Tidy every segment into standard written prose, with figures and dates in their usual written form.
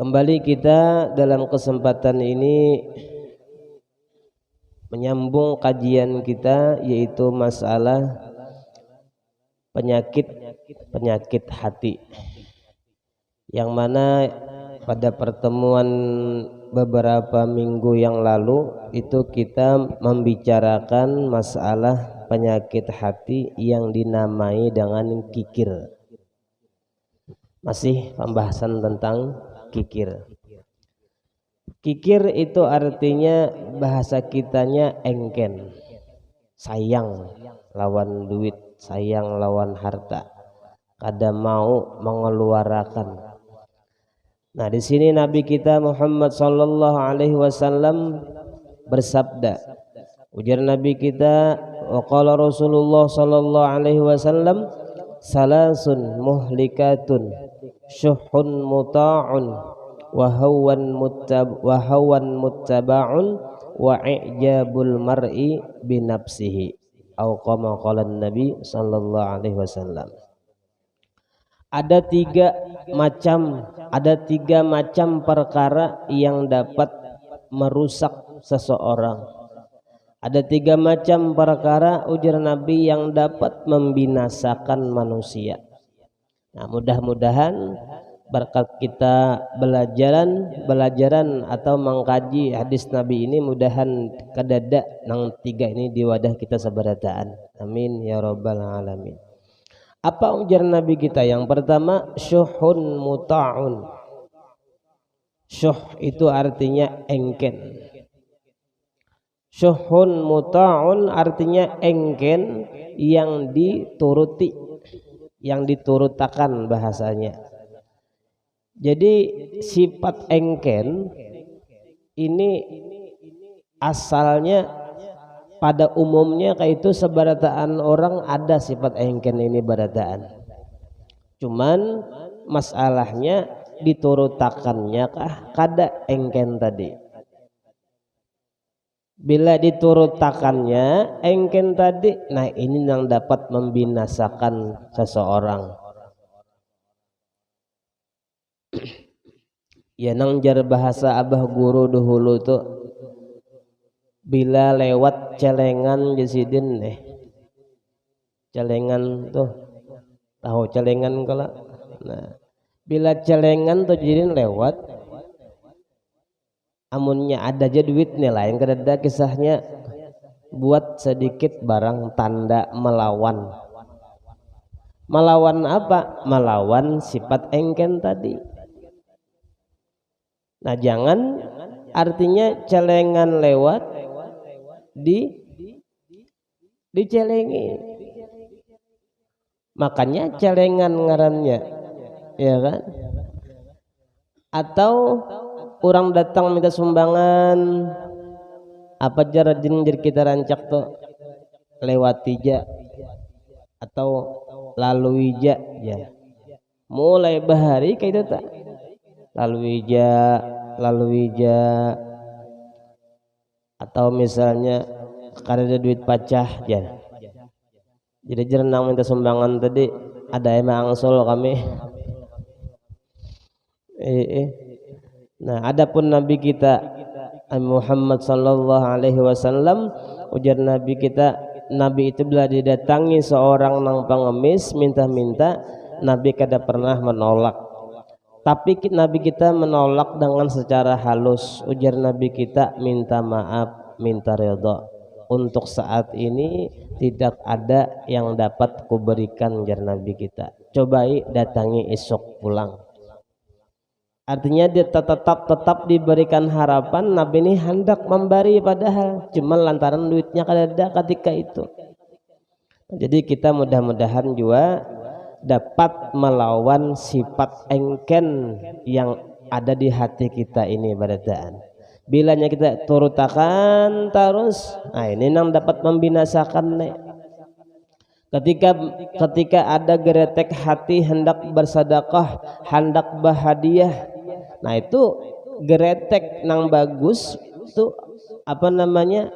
Kembali kita dalam kesempatan ini menyambung kajian kita, yaitu masalah penyakit hati, yang mana pada pertemuan beberapa minggu yang lalu itu kita membicarakan masalah penyakit hati yang dinamai dengan kikir. Masih pembahasan tentang kikir. Kikir itu artinya bahasa kitanya engken, sayang lawan duit, sayang lawan harta, kada mau mengeluarkan. Nah, di sini Nabi kita Muhammad sallallahu alaihi wasallam bersabda. Ujar Nabi kita, wa qala Rasulullah sallallahu alaihi wasallam, salasun muhlikatun syuhun muta'un wa hawan muttaba'un wa i'jabul mar'i binafsihi, au kama qala Nabi sallallahu alaihi wasallam. Ada tiga macam perkara yang dapat merusak seseorang. Ada tiga macam perkara, ujar Nabi, yang dapat membinasakan manusia. Nah, mudah-mudahan berkat kita belajaran atau mengkaji hadis Nabi ini, mudahan kadada nang tiga ini di wadah kita sabarataan. Amin ya rabbal alamin. Apa ujar Nabi kita? Yang pertama, syuhun muta'un. Syuh itu artinya engken. Syuhun muta'un artinya engken yang dituruti, yang diturutakan bahasanya. Jadi sifat engken ini asalnya pada umumnya kayak itu sebarataan orang ada sifat engken ini barataan. Cuman masalahnya diturutakannya kah kada engken tadi. Bila diturutakannya engken tadi, nah ini yang dapat membinasakan seseorang. Ya nang jar bahasa abah guru dahulu tuh, bila lewat celengan jasidin celengan tuh, tahu celengan kalau, nah bila celengan tuh jasidin lewat, amunnya ada aja duitnya lah, yang kedada kisahnya buat sedikit barang tanda melawan. Melawan apa? Melawan sifat engken tadi. Nah, jangan artinya celengan lewat dicelengi. Makanya celengan ngarannya, ya kan? Atau orang datang minta sumbangan, apa jar kita rancak tuh lewati ja atau lalui ja, ya. Mulai bahari kayak itu tak lalui ja atau misalnya kada ada duit pacah ya. Jadi jerenang minta sumbangan tadi ada emang angsul kami. Nah, adapun Nabi kita Muhammad sallallahu alaihi wasallam, ujar Nabi kita, Nabi itu bila didatangi seorang nang pengemis minta-minta, Nabi kada pernah menolak. Tapi Nabi kita menolak dengan secara halus. Ujar Nabi kita, minta maaf, minta ridha. Untuk saat ini tidak ada yang dapat kuberikan, ujar Nabi kita. Cobai datangi esok pulang. Artinya dia tetap diberikan harapan. Nabi ini hendak memberi, padahal cuma lantaran duitnya kada ada ketika itu. Jadi kita mudah-mudahan juga dapat melawan sifat engken yang ada di hati kita ini barataan. Bilanya kita turutakan terus, nah ini yang dapat membinasakan. Ketika ada geretek hati hendak bersedekah, hendak berhadiah, nah itu geretek nang bagus itu apa namanya?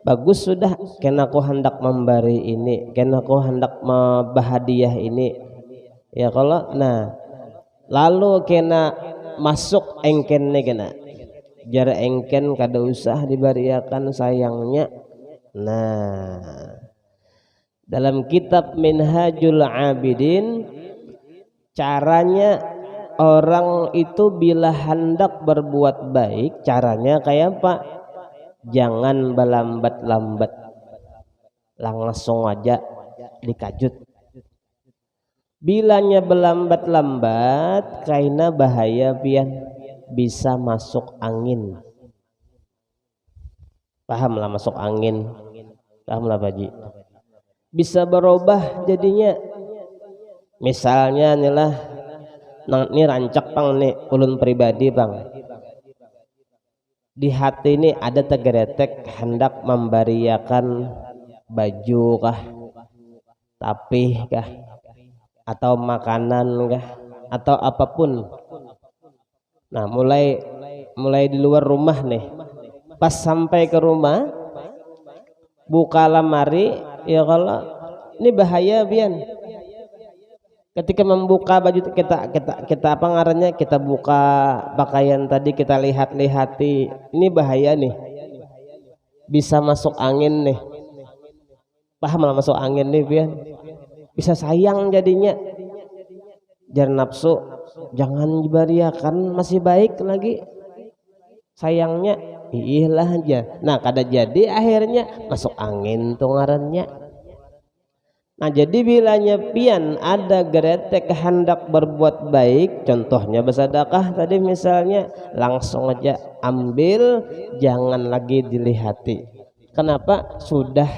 Bagus sudah, kena aku hendak memberi ini, kena aku hendak membahadiah ini, ya kalau nah lalu kena masuk engken kena jar engken kada usah dibariakan sayangnya. Nah, dalam kitab Minhajul Abidin caranya orang itu bila hendak berbuat baik caranya kayak apa? Jangan berlambat-lambat, langsung aja dikajut. Bilanya berlambat-lambat karena bahaya pian, bisa masuk angin. Paham lah masuk angin, paham lah Pak Ji. Bisa berubah jadinya. Misalnya inilah ini rancak pang nih ulun pribadi bang. Di hati ini ada tergeretek hendak memberiakan baju kah, tapih kah, atau makanan kah, atau apapun. Nah mulai di luar rumah nih. Pas sampai ke rumah buka lemari, ya kalau ini bahaya bian. Ketika membuka baju kita apa ngarannya, kita buka pakaian tadi kita lihat-lihati, ini bahaya nih, bisa masuk angin nih. Paham lah masuk angin nih bian, bisa sayang jadinya. Jar nafsu jangan dibariakan, masih baik lagi sayangnya iyalah aja. Nah kada jadi akhirnya masuk angin tuh ngarannya. Nah jadi bilanya pian ada geretek hendak berbuat baik, contohnya bersedekah tadi misalnya, langsung aja ambil, jangan lagi dilihati. Kenapa? Sudah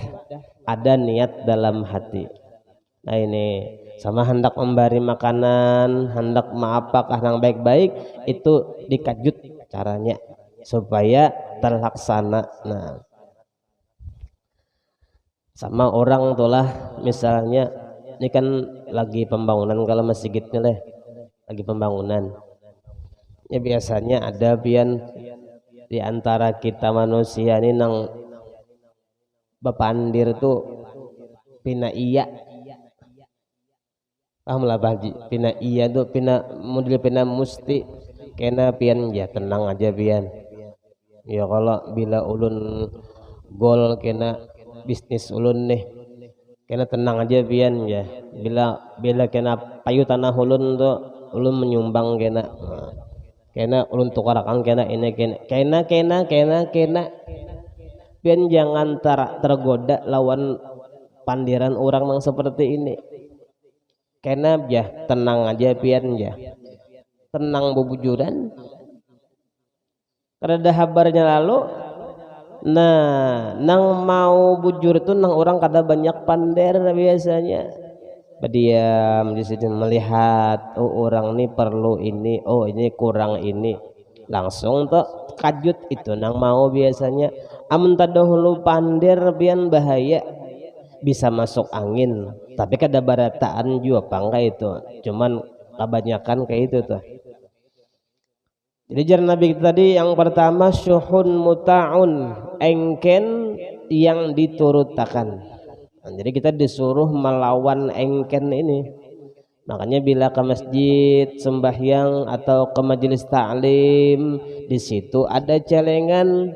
ada niat dalam hati. Nah ini sama hendak memberi makanan, hendak apakah yang baik-baik, itu dikajut caranya supaya terlaksana. Nah sama orang itulah misalnya ini kan lagi pembangunan, kalau masjidnya lah lagi pembangunan ya, biasanya ada pian di antara kita manusia ini nang bepandir tuh pina iya, paham lah Pak Haji, pina iya tuh pina model pina musti kena pian ya tenang aja pian ya, kalau bila ulun gol kena bisnis ulun nih kena tenang aja pian ya, bila kena payu tanah ulun tuh ulun menyumbang kena ulun tukarakan kena ini kena pian jangan tergoda lawan pandiran orang yang seperti ini. Kena ya tenang aja pian ya, tenang bebujuran kada habarnya lalu. Nah nang mau bujur itu nang orang kada banyak pander biasanya, berdiam di situ melihat, oh orang ini perlu ini, oh ini kurang ini, langsung tuh kajut itu nang mau biasanya. Amun tadahulu pander pian bahaya, bisa masuk angin, tapi kada barataan juga pangka itu, cuman kebanyakan kayak itu tuh. Jadi jar Nabi tadi yang pertama syuhun muta'un, engken yang diturutakan. Nah, jadi kita disuruh melawan engken ini. Makanya bila ke masjid sembahyang atau ke majelis ta'lim, di situ ada celengan.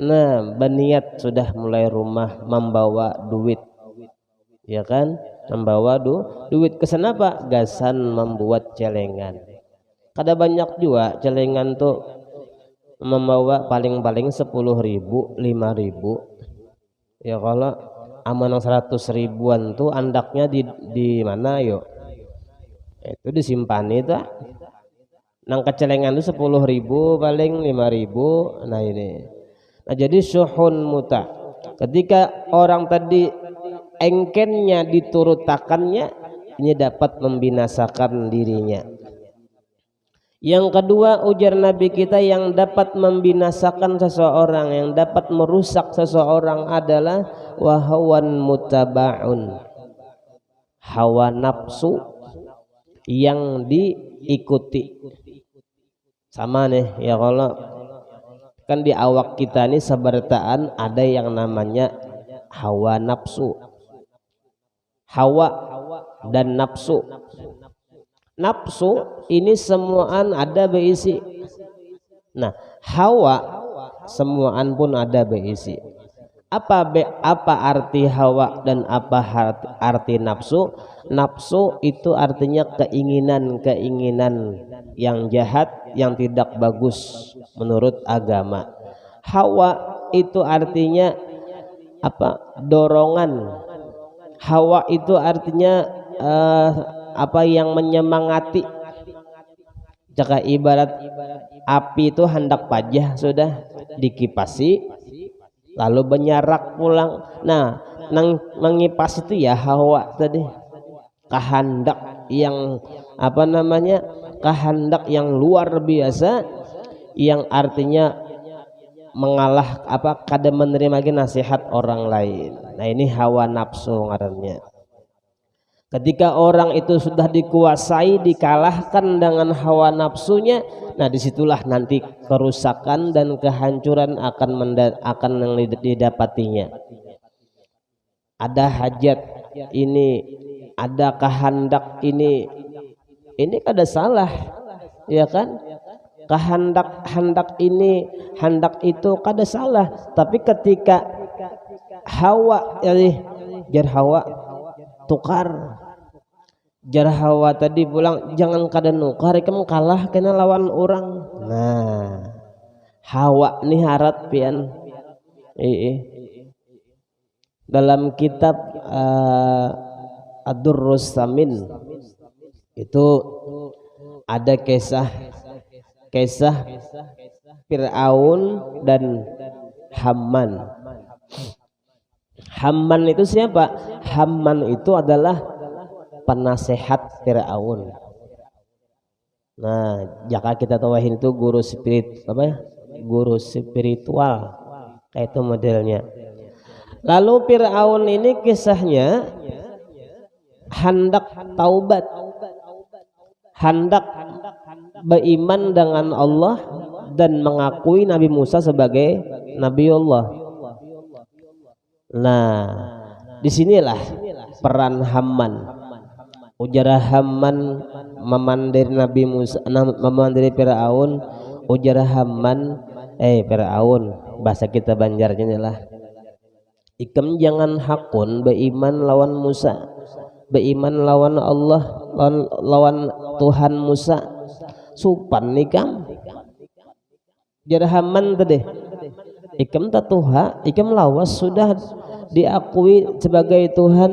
Nah, berniat sudah mulai rumah membawa duit. Ya kan? Membawa duit ke sana Pak, gasan membuat celengan. Kada banyak juga celengan tuh membawa paling-paling 10.000, 5.000. Ya kalau amanang 100.000-an tuh andaknya di mana yuk? Itu disimpan itu. Nang kecelengan itu 10.000 paling 5.000. Nah ini. Nah jadi syuhun muta. Ketika orang tadi engkennya diturutakannya, ini dapat membinasakan dirinya. Yang kedua ujar Nabi kita, yang dapat membinasakan seseorang, yang dapat merusak seseorang adalah wahawan mutaba'un, hawa nafsu yang diikuti. Sama nih ya, kalau kan di awak kita ini sebertaan ada yang namanya hawa nafsu, hawa dan nafsu. nafsu ini semuaan ada berisi. Nah, hawa semuaan pun ada berisi. Apa arti hawa dan apa arti nafsu? Nafsu itu artinya keinginan yang jahat, yang tidak bagus menurut agama. Hawa itu artinya apa? Dorongan. Hawa itu artinya apa yang menyemangati. Jika ibarat api itu hendak pajah sudah dikipasi lalu menyarak pulang. Nah, mengipas itu ya hawa tadi, kehendak yang apa namanya, kehendak yang luar biasa, yang artinya mengalah apa kada menerima lagi nasihat orang lain. Nah, ini hawa nafsu ngarannya. Ketika orang itu sudah dikuasai, dikalahkan dengan hawa nafsunya, nah disitulah nanti kerusakan dan kehancuran akan yang didapatinya. Ada hajat ini, ada kehendak ini kada salah, ya kan? Kehendak ini, hendak itu kada salah, tapi ketika hawa jar hawa tukar, jar hawa tadi pulang jangan kada nukar, kamu kalah kena lawan orang. Nah, hawa nih harat pian. Dalam kitab Ad-Durrus Samin itu ada kisah Fir'aun dan Haman. Haman itu siapa? Haman itu adalah penasehat Fir'aun. Nah, jika kita tawahin itu guru spiritual, kayak itu modelnya. Lalu Fir'aun ini kisahnya hendak taubat, hendak beriman dengan Allah dan mengakui Nabi Musa sebagai Nabiullah. Nah, disinilah peran Haman. Ujar Haman memandiri Nabi Musa, memandiri Fir'aun. Ujar Haman, Fir'aun, bahasa kita Banjarnya lah, ikam jangan hakun beriman lawan Musa, beriman lawan Allah, lawan Tuhan Musa. Supan nikam jarhaman tadi ikam tatuha, ikam lawas sudah diakui sebagai Tuhan,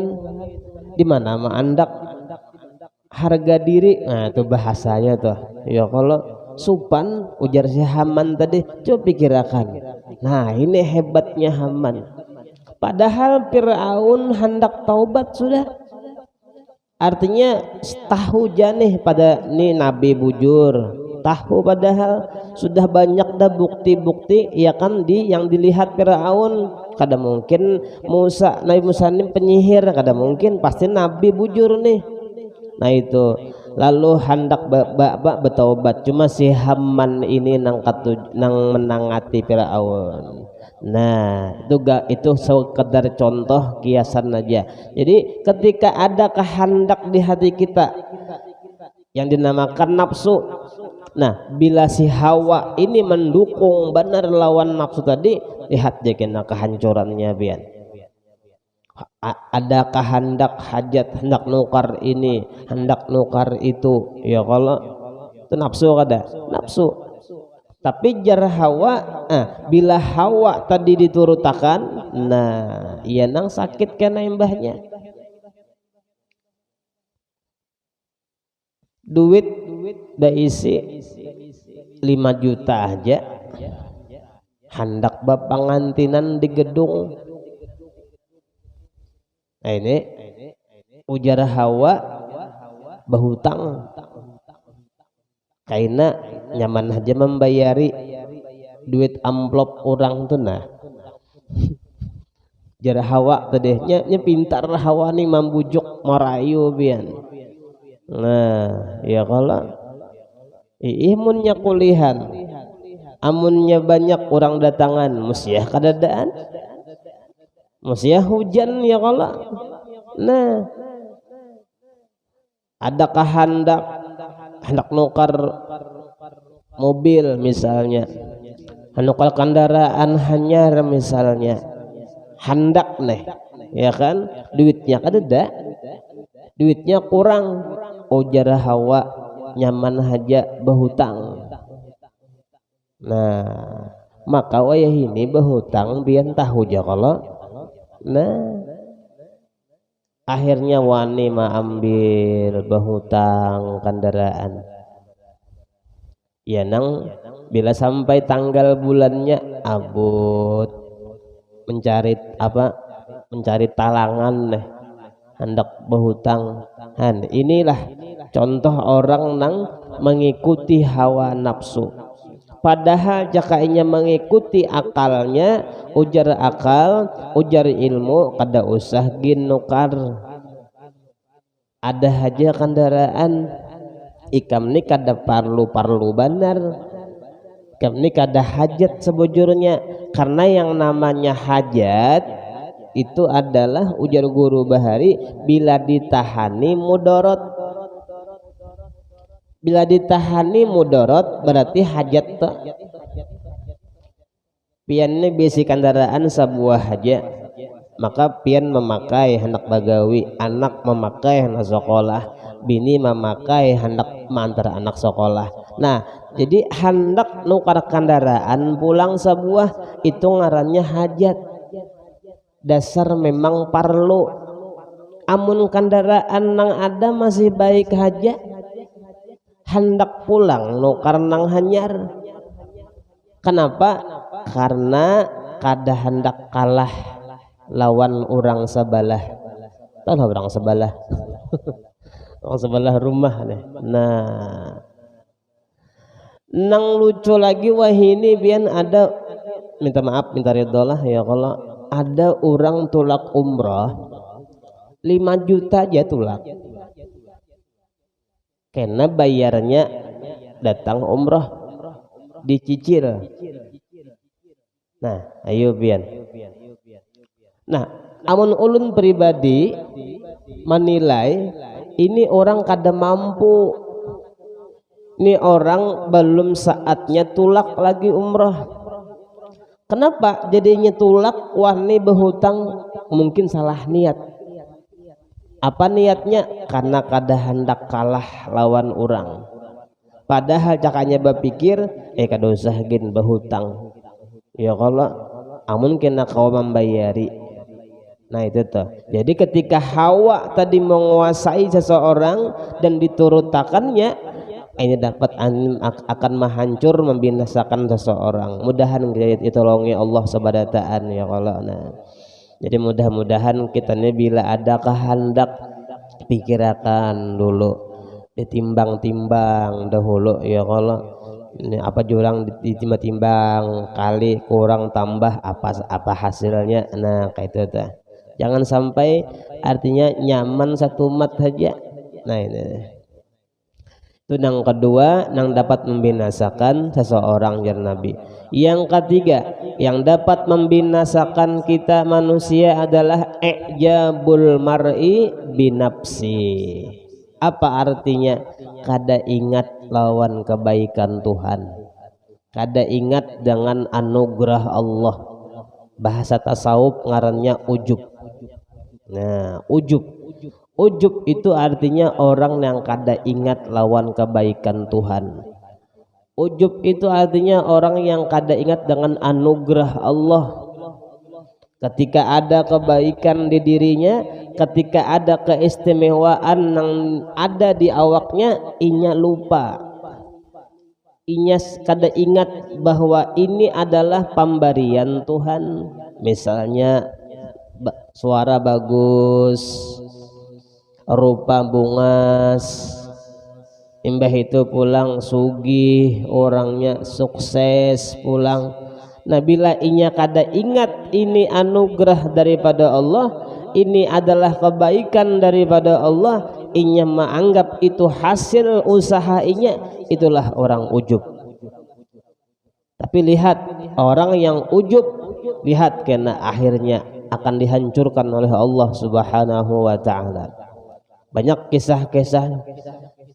di mana mah andak harga diri. Nah, itu bahasanya tuh ya. Kalau supan ujar si Haman tadi, coba pikirkan. Nah, ini hebatnya Haman. Padahal Fir'aun hendak taubat sudah, artinya tahu janih pada ini nabi bujur, tahu padahal sudah banyak dah bukti-bukti ya kan yang dilihat Fir'aun. Kada mungkin Nabi Musa ini penyihir, kada mungkin, pasti nabi bujur nih. Nah itu lalu hendak bertaubat, cuma si Haman ini nang menangati Fir'aun. Nah, itu sekedar contoh kiasan aja. Jadi ketika ada kehendak di hati kita yang dinamakan nafsu, nah bila si hawa ini mendukung benar lawan nafsu tadi, lihat aja kena kehancurannya bian. Ada kehendak hajat, hendak nukar ini, hendak nukar itu, ya kalau itu nafsu kada nafsu. Tapi jar hawa, bila hawa tadi diturutakan, nah iya nang sakit kena imbahnya. Duit dah isi 5 juta aja, hendak bapangantinan di gedung. Nah ini ujar hawa bahutang, karena nyaman aja membayari duit amplop orang tuh. Nah jar hawa tadi nya pintar hawa nih membujuk marayu bian. Nah ya kalau imunnya kulihan, amunnya banyak orang datangan, musiah kadadaan, musiah hujan ya kalau. Nah ada kehendak hendak nukar mobil misalnya, nukar kendaraan hanyar misalnya, hendak nih ya kan, duitnya kadeda, duitnya kurang, ujar hawa nyaman haja berhutang. Nah maka wayah ini berhutang biar tahu aja kalau nah akhirnya wani ambil berhutang kendaraan ya nang, bila sampai tanggal bulannya abut mencari mencari talangan nih hendak berhutang. Inilah contoh orang nang mengikuti hawa nafsu, padahal jakainya mengikuti akalnya, ujar akal, ujar ilmu, kada usah ginukar. Ada aja kendaraan ikam ni kada parlu benar, ikam ni kada hajat sebujurnya, karena yang namanya hajat itu adalah ujar guru Bahari bila ditahani mudorot. Bila ditahani mudorot berarti hajat tuh. Pian ini bisi kendaraan sebuah haja, maka pian memakai hendak bagawi, anak memakai hendak sekolah, bini memakai hendak mantar anak sekolah. Nah jadi hendak nukar kendaraan pulang sebuah itu ngarannya hajat, dasar memang parlu. Amun kendaraan nang ada masih baik haja, hendak pulang nukar nang hanyar. Kenapa? Karena kada hendak kalah lawan orang sebelah. Tahu orang sebelah? Orang sebelah rumah nih. Nah nang lucu lagi wahini bian ada, minta maaf minta ridholah ya, kalau ada orang tulak umrah 5 juta aja tulak, karena bayarnya datang umrah dicicil. Nah ayo bian, nah amun ulun pribadi menilai ini orang kada mampu, ini orang belum saatnya tulak lagi umrah. Kenapa jadinya tulak wani berhutang? Mungkin salah niat. Apa niatnya? Karena kada hendak kalah lawan orang, padahal cakanya berpikir kada usah gin berhutang ya, kalau amun kena kau membayari. Nah itu tuh, jadi ketika hawa tadi menguasai seseorang dan diturutakannya, ini dapat akan menghancur membinasakan seseorang. Mudahan kita ditolongi Allah subhanahu wa ta'ala ya Allah. Nah jadi mudah-mudahan kita ini bila ada kehendak pikirkan dulu, ditimbang-timbang dahulu ya Allah. Ini apa jurang ditimbang-timbang, kali kurang tambah apa hasilnya. Nah kayak itu tuh, jangan sampai artinya nyaman satu mat saja. Nah ini itu yang kedua yang dapat membinasakan seseorang jar Nabi. Yang ketiga yang dapat membinasakan kita manusia adalah i'jabul mar'i binafsi. Apa artinya? Kada ingat lawan kebaikan Tuhan, kada ingat dengan anugerah Allah. Bahasa tasawuf ngarannya ujub. Nah ujub itu artinya orang yang kada ingat lawan kebaikan Tuhan. Ujub itu artinya orang yang kada ingat dengan anugerah Allah. Ketika ada kebaikan di dirinya, ketika ada keistimewaan yang ada di awaknya, inya lupa, inya kada ingat bahwa ini adalah pemberian Tuhan. Misalnya suara bagus, rupa bungas, imbah itu pulang sugih, orangnya sukses pulang. Nah bila inya kada ingat ini anugerah daripada Allah, ini adalah kebaikan daripada Allah, inya menganggap itu hasil usaha inya, itulah orang ujub. Tapi lihat orang yang ujub, lihat kena akhirnya akan dihancurkan oleh Allah subhanahu wa ta'ala. Banyak kisah-kisah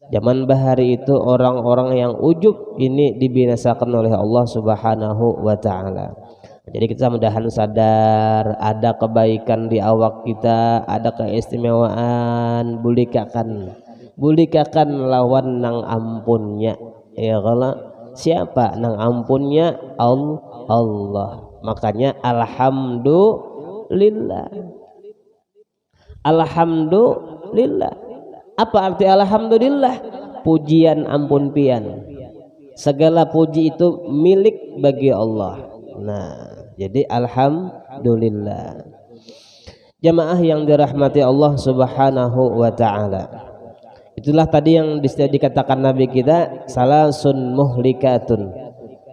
Zaman bahari itu orang-orang yang ujub ini dibinasakan oleh Allah Subhanahu wa taala. Jadi kita mudahan sadar ada kebaikan di awak kita, ada keistimewaan, bulikakan lawan nang ampunnya. Ya kalau siapa nang ampunnya? Allah. Makanya alhamdulillah. Alhamdulillah. Apa arti alhamdulillah? Pujian ampun pian. Segala puji itu milik bagi Allah. Nah, jadi alhamdulillah. Jamaah yang dirahmati Allah Subhanahu wa taala. Itulah tadi yang dikatakan Nabi kita, salasun muhlikatun.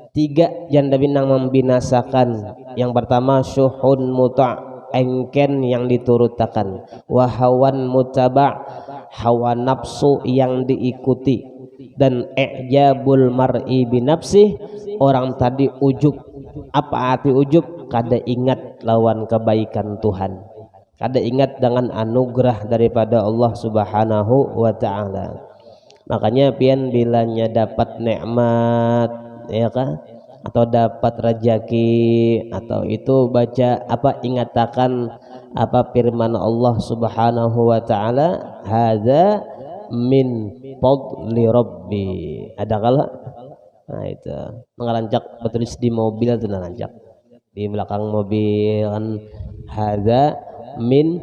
3 janda binang membinasakan. Yang pertama syuhun muta', engken yang diturutakan, wa hawan mutaba', hawa nafsu yang diikuti, dan i'jabul mar'i binafsih, orang tadi ujub. Apa arti ujub? Kada ingat lawan kebaikan Tuhan, kada ingat dengan anugerah daripada Allah Subhanahu wa taala. Makanya pian bilanya dapat nikmat, ya kan, atau dapat rezeki, atau itu baca apa, ingatakan apa firman Allah Subhanahu wa taala, hadza min fadli rabbi. Ada kalau nah itu ngerancak bertulis di mobil itu, ngerancak di belakang mobil kan, hadza min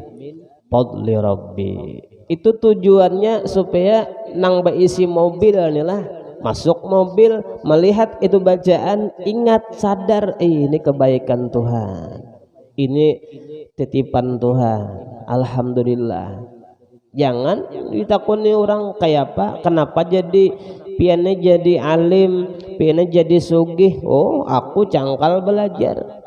fadli rabbi. Itu tujuannya supaya nang beisi mobil nih lah, masuk mobil melihat itu bacaan, ingat sadar ini kebaikan Tuhan, ini titipan Tuhan, alhamdulillah. Jangan ditakuni orang kayak apa, kenapa jadi piannya jadi alim, piannya jadi sugih, oh aku cangkal belajar.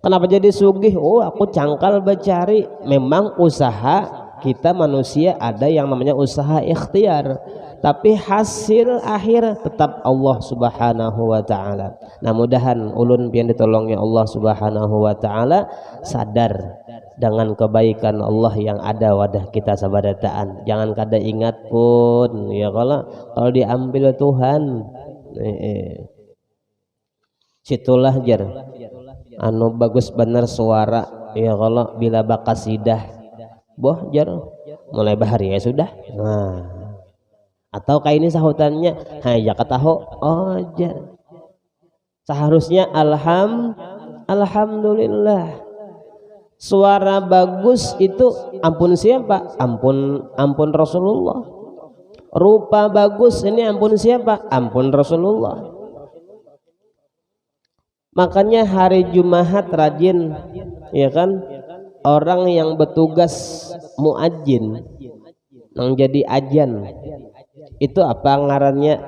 Kenapa jadi sugih? Oh aku cangkal bercari. Memang usaha kita manusia ada yang namanya usaha ikhtiar, tapi hasil akhir tetap Allah Subhanahu wa taala. Nah, mudahan ulun pian ditolongnya Allah Subhanahu wa taala sadar dengan kebaikan Allah yang ada wadah kita sabadataan. Jangan kada ingat pun ya, kalau diambil Tuhan situlah jar anu bagus bener suara ya, kalau bila bakasidah boh jar mulai bahari ya sudah. Nah, atau kayak ini sahutannya ya kataho, oh jar seharusnya alhamdulillah. Suara bagus itu ampun siapa? Ampun Rasulullah. Rupa bagus ini ampun siapa? Ampun Rasulullah. Makanya hari Jumat rajin ya kan, orang yang bertugas muadzin yang jadi ajan itu apa ngarannya?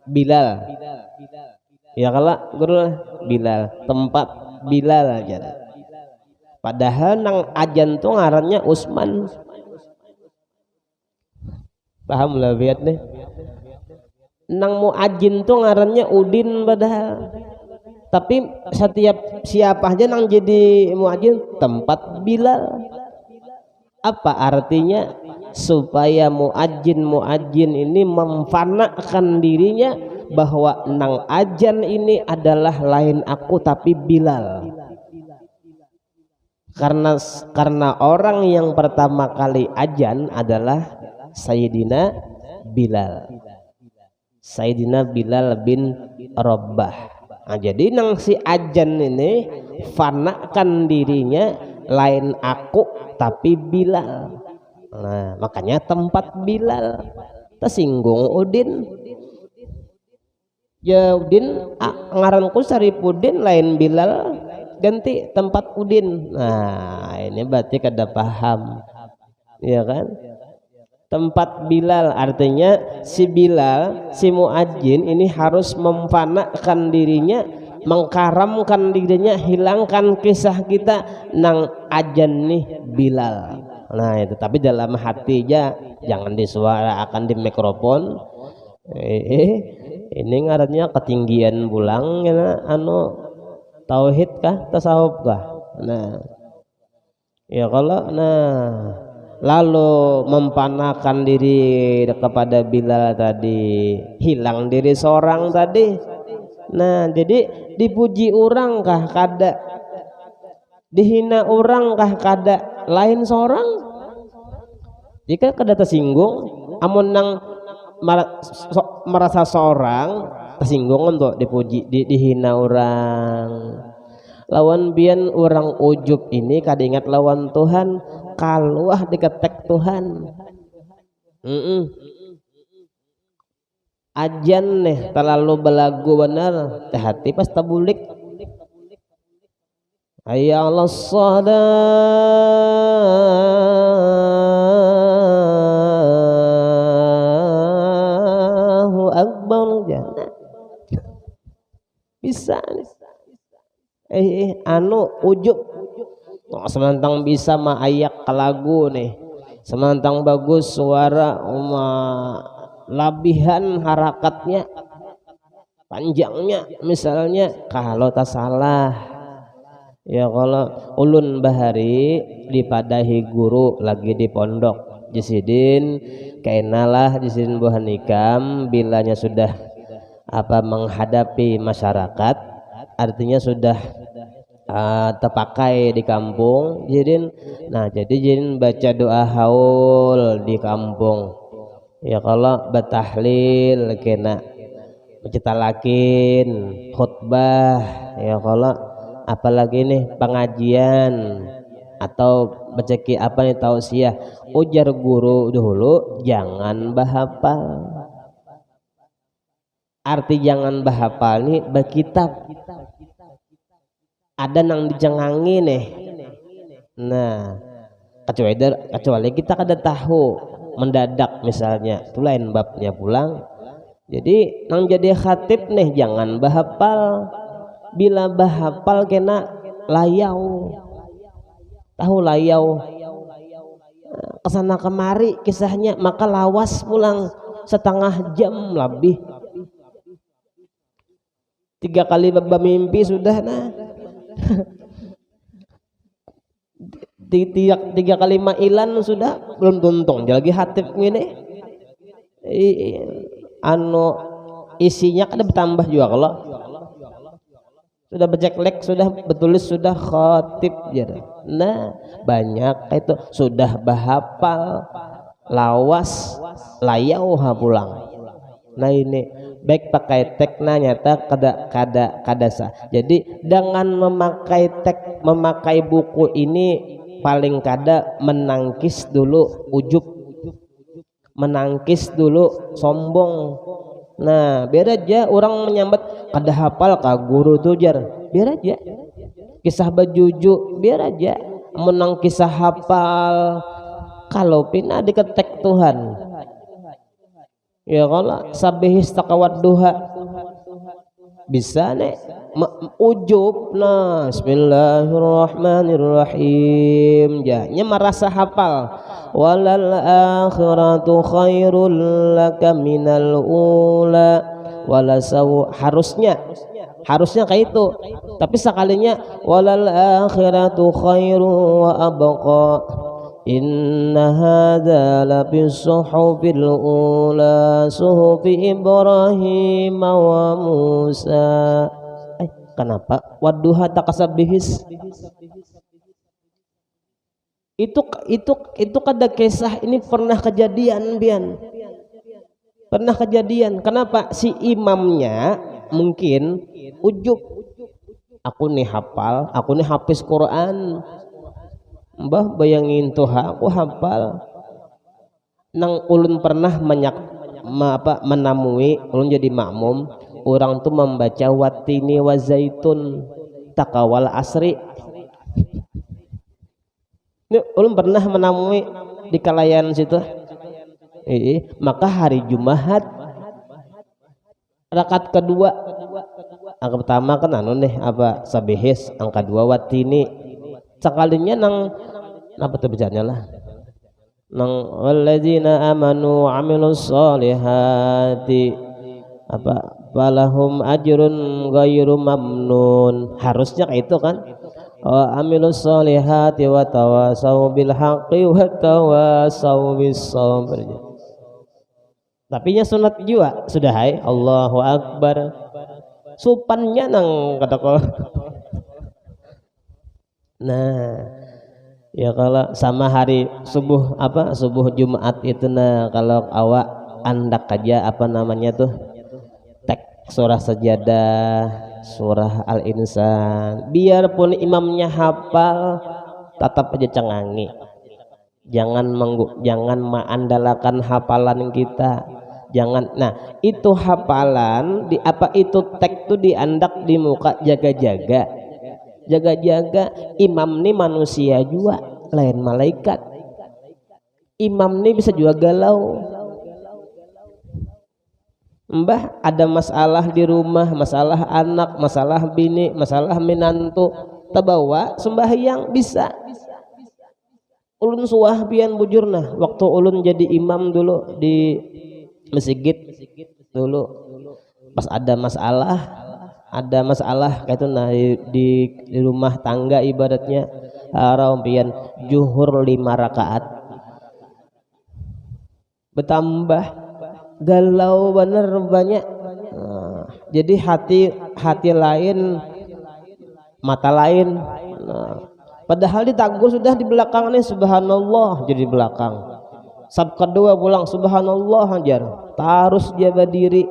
Bilal. Ya kalau guru Bilal, tempat Bilal aja. Padahal nang ajan tuh ngarannya Usman. Paham lah biat nih. Nang muadzin tuh ngarannya Udin padahal. Tapi setiap siapa aja nang jadi muadzin tempat Bilal. Apa artinya? Supaya muadzin ini memfanakan dirinya bahwa nang ajan ini adalah lain aku tapi Bilal. Karena orang yang pertama kali ajan adalah Sayyidina Bilal. Sayyidina Bilal bin Rabah. Nah, jadi nang si ajan ini fanakan dirinya lain aku tapi Bilal. Nah, makanya tempat Bilal. Tersinggung Udin. Ya Udin ngaranku Saripuddin lain Bilal, ganti tempat Udin. Nah, ini berarti kada paham. Ya kan? Tempat Bilal artinya si Bilal, si muadzin ini harus memfanakan dirinya, mengkaramkan dirinya, hilangkan kisah kita nang ajan nih Bilal. Nah, itu tapi dalam hatinya jangan disuarakan di mikrofon. Ini ngarannya ketinggian bulang ya, anu tauhid kah tasawuf kah? Nah ya kalau lalu mempanakan diri kepada Bilal tadi, hilang diri seorang tadi. Nah, jadi dipuji orang kah kada, dihina orang kah kada, lain seorang jika kada tersinggung. Amun nang merasa seorang tersinggung untuk dipuji, dihina orang. Lawan bian orang ujub ini kada ingat lawan Tuhan, kaluah diketek Tuhan. Ajan nih terlalu belagu benar, hati pas tabulik. Hayya 'alas Allahu akbar, bisa nih. Anu ujub semantang bisa mah ayak ke lagu nih, semantang bagus suara labihan harakatnya panjangnya misalnya, kalau tak salah ya kalau ulun bahari dipadahi guru lagi di pondok Jisidin kainalah Jisidin buah nikam bilanya sudah menghadapi masyarakat, artinya sudah terpakai di kampung Jidin. Nah jadi Jidin baca doa haul di kampung ya, kalau batahlil kena mencitalakin khutbah ya, kalau apalagi nih pengajian atau beceki apa nih tausiah, ujar guru dulu jangan bahapal. Arti jangan bahapal nih berkitab, ada nang dijengangi nih. Nah kecuali kita kada tahu mendadak misalnya, itu lain babnya pulang. Jadi nang jadi khatib nih jangan bahapal, bila bahapal kena layau, tahu layau kesana kemari kisahnya, maka lawas pulang setengah jam lebih, 3 kali mimpi sudah. Nah tiga kali mailan sudah belum tuntung lagi hatib gini. Anu isinya kada bertambah juga, kalau sudah bejeklek sudah betulis sudah khatib ya. Nah banyak itu sudah bahapal lawas layau pulang. Nah ini baik pakai tekna nyata kada sah. Jadi dengan memakai buku ini paling kada menangkis dulu ujub, menangkis dulu sombong. Nah biar aja orang menyambat kada hafal ka guru tuh jar, biar aja kisah bajuju, biar aja menang kisah hafal, kalau pina diketek Tuhan ya, kalau sabihis takawat duha bisa nih ujub. Nah bismillahirrahmanirrahim jahnya merasa hafal, walal akhiratu khairul laka minal ula walasau, harusnya kayak itu, tapi sekalinya walal akhiratu khairu wa abqa inna hadza lafi suhufil ula suhufi Ibrahim wa Musa. Kenapa wadduha takasabihis itu kada kisah ini pernah kejadian bian, pernah kejadian. Kenapa? Si imamnya mungkin ujub, aku nih hafal, aku nih hafiz Quran, mbah bayangin tuh aku hafal. Nang ulun pernah menamui ulun jadi makmum, orang tuh membaca watini wa zaitun takawal asri. Ini ulun pernah menamui di kalayan situ. Maka hari Jumat rakaat kedua, angka pertama kan anu nih sabihis, angka dua watini, sekalinya nang apa tuh bacanya lah, nang walladzina amanu amilus solihati falahum ajrun ghairu mamnun, harusnya kayak itu kan, wa amilus solihati wa tawasau bil haqqi wa tawasau bis sabr. Tapi nya sunat juga sudah hai Allahu akbar. Supannya nang kata kau. Nah, ya kalau sama hari subuh subuh Jumat itu nah kalau awak andak aja namanya tuh tek surah sajadah, surah al-insan, biarpun imamnya hafal tetap aja cengangi. Jangan mengandalkan hafalan kita, jangan. Nah itu hafalan itu tek tuh diandak di muka, jaga-jaga imam nih manusia juga lain malaikat. Imam nih bisa juga galau. Mbah ada masalah di rumah, masalah anak, masalah bini, masalah menantu, tabawa sembahyang bisa. Ulun suah pian bujurna waktu ulun jadi imam dulu di masjid dulu, pas ada masalah kayak itu nah di rumah tangga ibaratnya pian juhur 5 rakaat bertambah galau bener banyak. Jadi hati lain mata lain. Padahal ditagur sudah di belakang nih subhanallah, jadi belakang sab kedua pulang subhanallah ajar terus dia berdiri.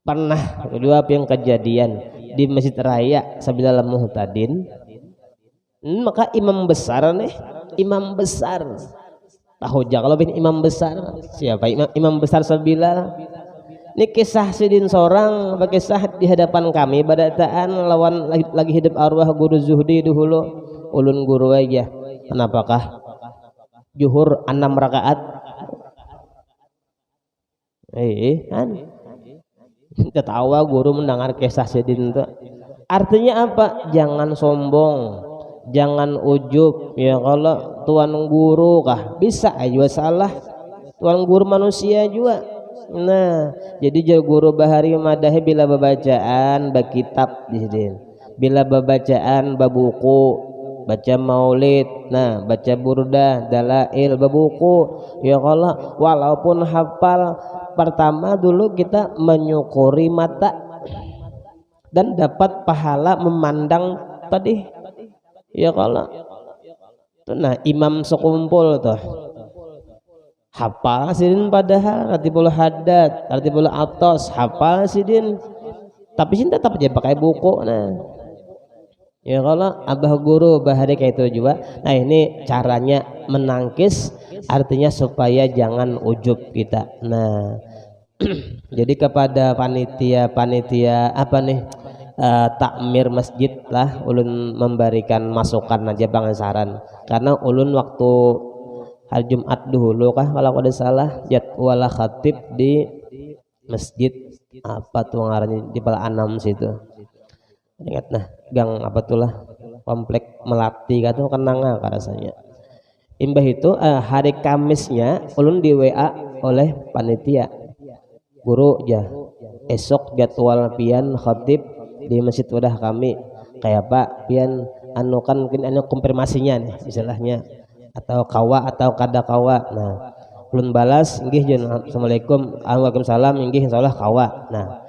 Pernah kedua yang kejadian di Masjid Raya Sabilalah Muhtadin, maka imam besar tahu aja kalau imam besar siapa imam besar Sabilal ini kisah sidin seorang kisah di hadapan kami badataan lawan lagi hidup arwah guru Zuhdi dahulu ulun guru aja. Kenapakah juhur 6 rakaat ketawa guru mendengar kisah sidin itu. Artinya apa? Jangan sombong, jangan ujub. Ya kalau tuan guru kah bisa aja salah, tuan guru manusia juga. Nah jadi jar guru bahari madahi bila babacaan bakitab di sini, bila babacaan babuku, baca maulid, nah baca burdah, dalail, babuku. Ya kalau walaupun hafal, pertama dulu kita menyukuri mata dan dapat pahala memandang tadi. Ya kalau nah imam sekumpul tuh hafal sidin padahal ratibul haddad, ratibul atos hafal sidin tapi sin tetap aja pakai buku. Nah ya kalau abah guru bahari kayak itu juga. Nah ini caranya menangkis, artinya supaya jangan ujub kita. Nah jadi kepada panitia takmir masjid lah ulun memberikan masukan aja bangsaran, karena ulun waktu hari Jumat dulu kalau ada salah jadwal khatib di masjid tuh ngarannya di Pala Anam situ. Ingat nah gang komplek Melati tuh kenanga rasanya. Imbah itu hari Kamisnya ulun di WA oleh panitia guru esok jadwal pian khatib di masjid wadah kami kayak Pak pian mungkin konfirmasinya nih istilahnya atau kawa atau kada kawa. Nah ulun balas nggih assalamualaikum waalaikumsalam nggih insyaallah kawa. Nah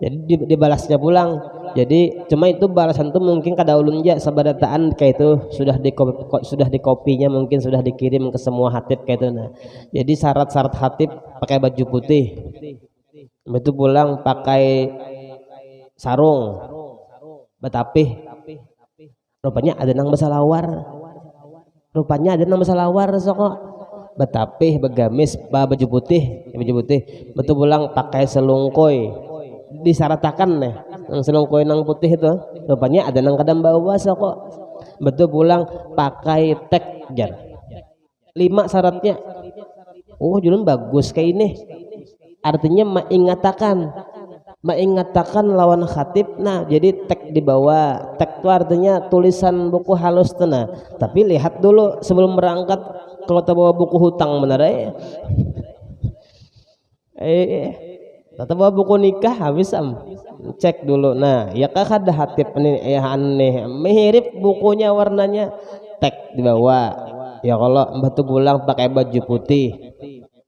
jadi dibalasnya pulang. Jadi cuma itu balasan tuh mungkin kada ulun sabadataan kayak itu sudah di kopinya, mungkin sudah dikirim ke semua hatib kayak itu. Nah jadi syarat-syarat hatib pakai baju putih, itu pulang pakai sarung betapih, rupanya ada nang besalawar soko betapih begamis baju putih betul pulang pakai selungkoy disaratakan nih selungkoy nang putih itu rupanya ada nang kadang bawa soko betul pulang pakai tek jar 5 syaratnya. Oh julun bagus kayak ini, artinya mengatakan lawan khatib. Nah jadi tek dibawa, tek itu artinya tulisan buku halus tenah, tapi lihat dulu sebelum berangkat kalau tak bawa buku hutang benar Tata bawa buku nikah habis cek dulu. Nah, ya kah ada hatip ini aneh, mirip bukunya warnanya tek di bawah. Ya kalau batu gulang pakai baju putih,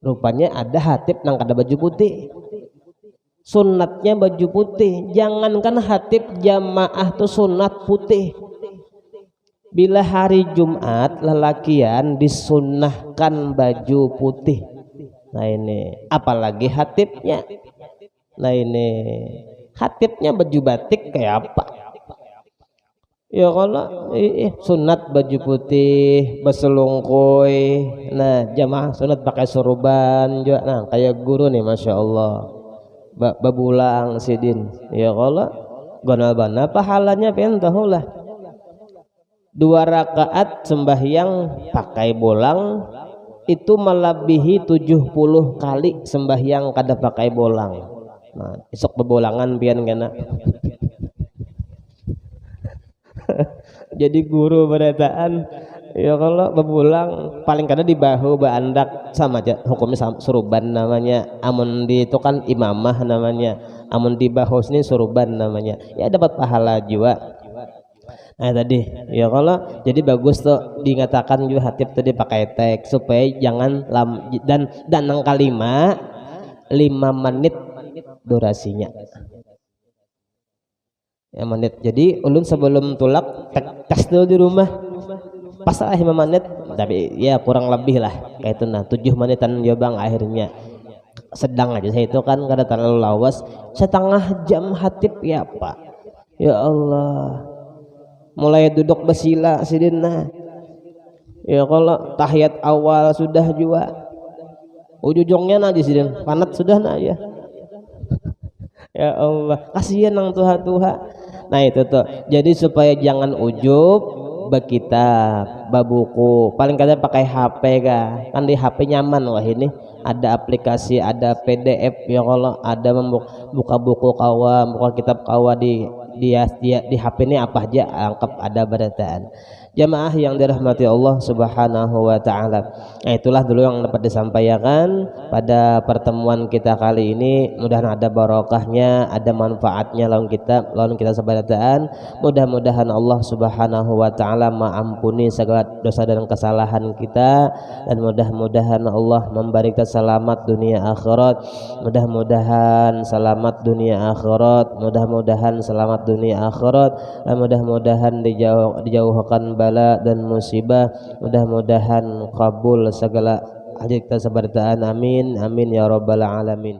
rupanya ada hatip nang ada baju putih. Sunatnya baju putih, jangankan hatip jamaah tuh sunat putih. Bila hari Jumat lelakian disunnahkan baju putih. Nah ini apalagi hatipnya. Nah ini hatipnya baju batik kayak apa? Ya kalau sunat baju putih berselungkuy. Nah jamaah sunat pakai sorban juga. Nah kayak guru nih, masya Allah. Babulang sidin. Ya kalau gonal-bana pahalanya pengen tahu lah. 2 rakaat sembahyang pakai bolang itu melebihi 70 kali sembahyang kada pakai bolang. Nah, isok bebolangan pian kena. Jadi guru berataan ya kalau bebulang paling kada di bahu baandak sama aja hukumnya suruban namanya. Amun di itu kan imamah namanya. Amun di bahu ini suruban namanya. Ya dapat pahala juga. Nah tadi ya kalau jadi bagus tuh dinyatakan juga hatip tadi pakai teks supaya jangan dan angka 5 menit durasinya ya menit. Jadi ulun sebelum tulak tes dulu di rumah pas 5 menit tapi ya kurang lebih lah kayak itu. Nah 7 menitan ya bang akhirnya sedang aja saya itu kan kada terlalu lawas setengah jam hatip ya pak ya Allah. Mulai duduk bersila sidina ya kalau tahiyat awal sudah juga ujungnya nanti sidin panat sudah nah ya ya Allah kasihan nang tuha-tuha. Nah itu tuh jadi supaya jangan ujub berkitab babuku paling kada pakai HP kan di HP nyaman. Wah ini ada aplikasi ada PDF ya kalau ada membuka buku kawa buka kitab kawa di HP ini apa aja lengkap ada berataan. Jamaah yang dirahmati Allah Subhanahu wa taala. Nah, itulah dulu yang dapat disampaikan pada pertemuan kita kali ini. Mudah-mudahan ada barokahnya, ada manfaatnya lawan kita sebarataan. Mudah-mudahan Allah Subhanahu wa taala mengampuni segala dosa dan kesalahan kita dan mudah-mudahan Allah memberi kita selamat dunia akhirat. Mudah-mudahan selamat dunia akhirat, mudah-mudahan selamat dunia akhirat dan mudah-mudahan dijauhkan bala dan musibah. Mudah-mudahan kabul segala hajat kita sebarataan. Amin amin ya rabbal alamin.